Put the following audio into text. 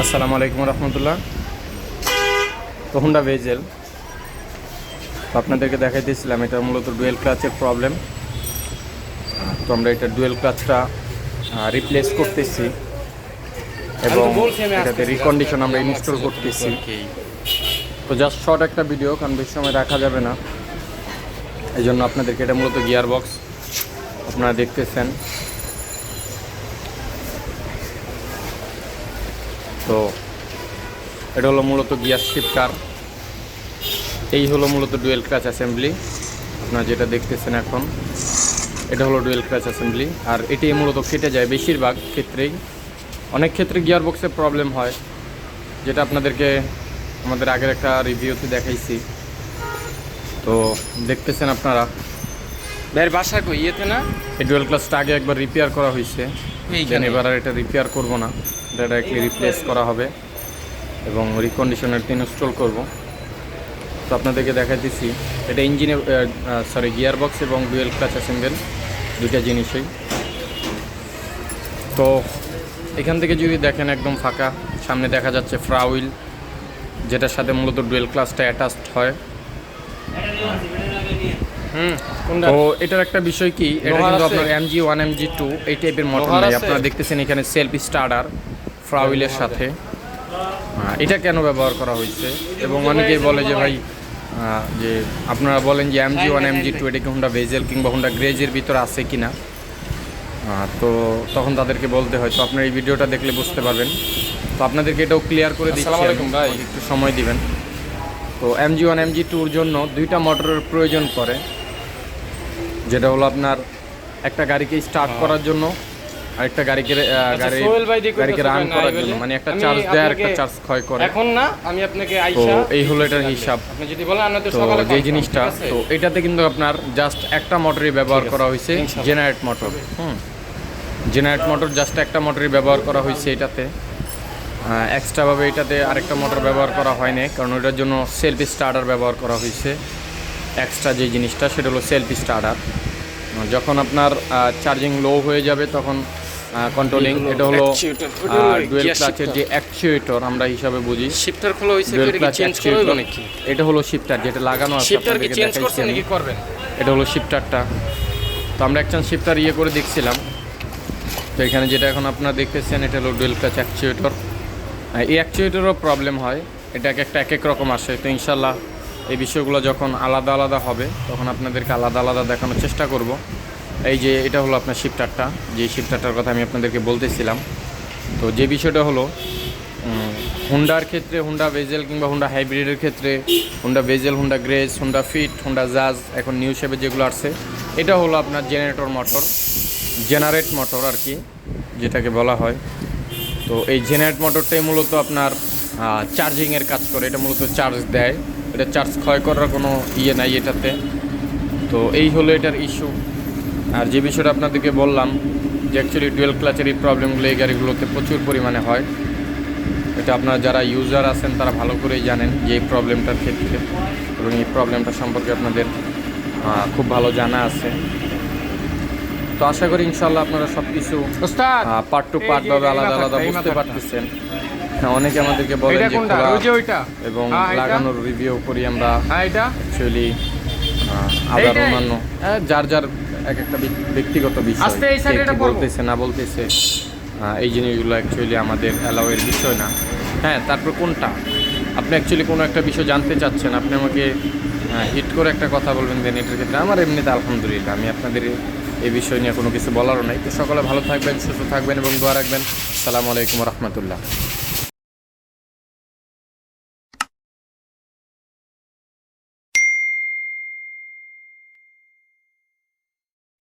আসসালামু আলাইকুম রহমতুল্লাহ। তো হুন্ডা ভেজেল তো আপনাদেরকে দেখাইতেছিলাম, এটা মূলত ডুয়েল ক্লাচের প্রবলেম। তো আমরা এটা ডুয়েল ক্লাচটা রিপ্লেস করতেছি এবং এটাতে রিকন্ডিশন আমরা ইনস্টল করতেছি। তো জাস্ট শর্ট একটা ভিডিও, কারণ বেশি সময় রাখা যাবে না, এই জন্য আপনাদেরকে এটা মূলত গিয়ার বক্স আপনারা দেখতেছেন। তো এটা হলো মূলত গিয়ার শিফটার, এই হলো মূলত ডুয়েল ক্লাচ অ্যাসেম্বলি। আপনারা যেটা দেখতেছেন এখন, এটা হলো ডুয়েল ক্লাচ অ্যাসেম্বলি। আর এটি মূলত কেটে যায় বেশিরভাগ ক্ষেত্রেই। অনেক ক্ষেত্রে গিয়ার বক্সের প্রবলেম হয়, যেটা আপনাদেরকে আমাদের আগের একটা রিভিউতে দেখাইছি। তো দেখতেছেন আপনারা, ভাইয়ের বাসা কই ইয়েতে না? এই ডুয়েল ক্লাচটা আগে একবার রিপেয়ার করা হয়েছে, এবার আর এটা রিপেয়ার করব না, এটা ডাইরেক্টলি রিপ্লেস করা হবে এবং রিকন্ডিশনার ইনস্টল করব। তো আপনাদেরকে দেখাইতেছি, এটা ইঞ্জিনে গিয়ার বক্স এবং ডুয়েল ক্লাচ অ্যাসেম্বল দুইটা জিনিসই। তো এখান থেকে যদি দেখেন একদম ফাঁকা, সামনে দেখা যাচ্ছে ফ্রাউইল, যেটার সাথে মূলত ডুয়েল ক্লাচটা অ্যাটাচড হয়। তো এটার একটা বিষয় কি, এটা কিন্তু আপনার MG1 MG2 এই টাইপের মোটর নাই। আপনারা দেখতেছেন এখানে সেলফ স্টার্টার ফ্রাউইলের সাথে। এটা কেন ব্যবহার করা হয়েছে? এবং অনেকেই বলে যে ভাই, যে আপনারা বলেন যে MG1 MG2 এটা কি হুন্ডা ভেজেল কিংবা হুন্ডা গ্রেজের ভিতরে আছে কি না। তো তখন তাদেরকে বলতে হয়, তো আপনার এই ভিডিওটা দেখলে বুঝতে পারবেন। তো আপনাদেরকে এটাও ক্লিয়ার করে দিচ্ছি, একটু সময় দিবেন। তো MG1 MG2-র জন্য দুইটা মোটরের প্রয়োজন পড়ে, যেটা হলো আপনার একটা গাড়িকে স্টার্ট করার জন্য আর একটা গাড়িকে রান করার জন্য, মানে একটা চার্জ দেয় আর একটা চার্জ ক্ষয় করে। এখন না আমি আপনাকে তো এই হলো এটার হিসাব। আপনি যদি বলেন আমরা তো তো সকালে যে জিনিসটা, তো এটাতে কিন্তু আপনার জাস্ট একটা মোটরই ব্যবহার করা হয়েছে, generate motor. Generate motor just একটা মোটরই ব্যবহার করা হয়েছে এটাতে। এক্সট্রাভাবে এটাতে আরেকটা মোটর ব্যবহার করা হয়নি, কারণ ওটার জন্য সেলফ স্টার্টার ব্যবহার করা হয়েছে। এক্সট্রা যে জিনিসটা সেটা হলো সেলফ স্টার্টার। যখন আপনার চার্জিং লো হয়ে যাবে তখন কন্ট্রোলিং, এটা হলো ডুয়েল ক্লাচের যে অ্যাকচুয়েটর আমরা হিসাবে বুঝি। শিফটার খোলা হইছে, এটা কি চেঞ্জ করবে নাকি? এটা হলো শিফটার, যেটা লাগানো আছে। শিফটার কি চেঞ্জ করছেন নাকি করবেন? এটা হলো শিফটারটা। তো আমরা একটা শিফটার করে দেখছিলাম। তো এখানে যেটা এখন আপনারা দেখতেছেন, এটা হলো ডুয়েল ক্লাচ অ্যাকচুয়েটর। এই অ্যাকচুয়েটরও প্রবলেম হয়, এটা এক এক রকম আসে। তো ইনশাল্লাহ এই বিষয়গুলো যখন আলাদা আলাদা হবে তখন আপনাদেরকে আলাদা আলাদা দেখানোর চেষ্টা করব। এই যে এটা হলো আপনার শিফটারটা, যে শিফটারটার কথা আমি আপনাদেরকে বলতেছিলাম। তো যে বিষয়টা হলো, হুন্ডার ক্ষেত্রে, হুন্ডা ভেজেল কিংবা হুন্ডা হাইব্রিডের ক্ষেত্রে, Honda Vezel, Honda Grace, Honda Fit, Honda Jazz, এখন নিউ শেপে যেগুলো আসছে, এটা হলো আপনার জেনারেটর মোটর, জেনারেট মোটর আর কি যেটাকে বলা হয়। তো এই জেনারেট মোটরটাই মূলত আপনার চার্জিংয়ের কাজ করে, এটা মূলত চার্জ দেয়, এটা চার্জ ক্ষয় করার কোনো নাই এটাতে। তো এই হলো এটার ইস্যু। আর যে বিষয়টা আপনাদেরকে বললাম, যে অ্যাকচুয়ালি ডুয়েল ক্লাচের এই প্রবলেমগুলো এই গাড়িগুলোতে প্রচুর পরিমাণে হয়। এটা আপনারা যারা ইউজার আছেন তারা ভালো করেই জানেন যে এই প্রবলেমটার ক্ষেত্রে, এবং এই প্রবলেমটা সম্পর্কে আপনাদের খুব ভালো জানা আছে। তো আশা করি ইনশাল্লাহ আপনারা সব কিছু পার্ট টু পার্টভাবে আলাদা আলাদা বুঝতে পারতেছেন। অনেকে আমাদেরকে বলেন যে এবং লাগানোর রিভিউ করি আমরা, অ্যাকচুয়ালি আবার অন্যান্য যার যার এক একটা ব্যক্তিগত বিষয়, বলতেছে না বলতেছে, এই জিনিসগুলো অ্যাকচুয়ালি আমাদের অ্যালাউয়ের বিষয় না। হ্যাঁ, তারপর কোনটা আপনি অ্যাকচুয়ালি কোনো একটা বিষয় জানতে চাচ্ছেন, আপনি আমাকে হিট করে একটা কথা বলবেন, দেন এটার ক্ষেত্রে আমার এমনিতে আলহামদুলিল্লাহ আমি আপনাদের এই বিষয় নিয়ে কোনো কিছু বলারও নাই। তো সকলে ভালো থাকবেন, সুস্থ থাকবেন এবং দোয়া রাখবেন। আসসালামু আলাইকুম রহমতুল্লাহ।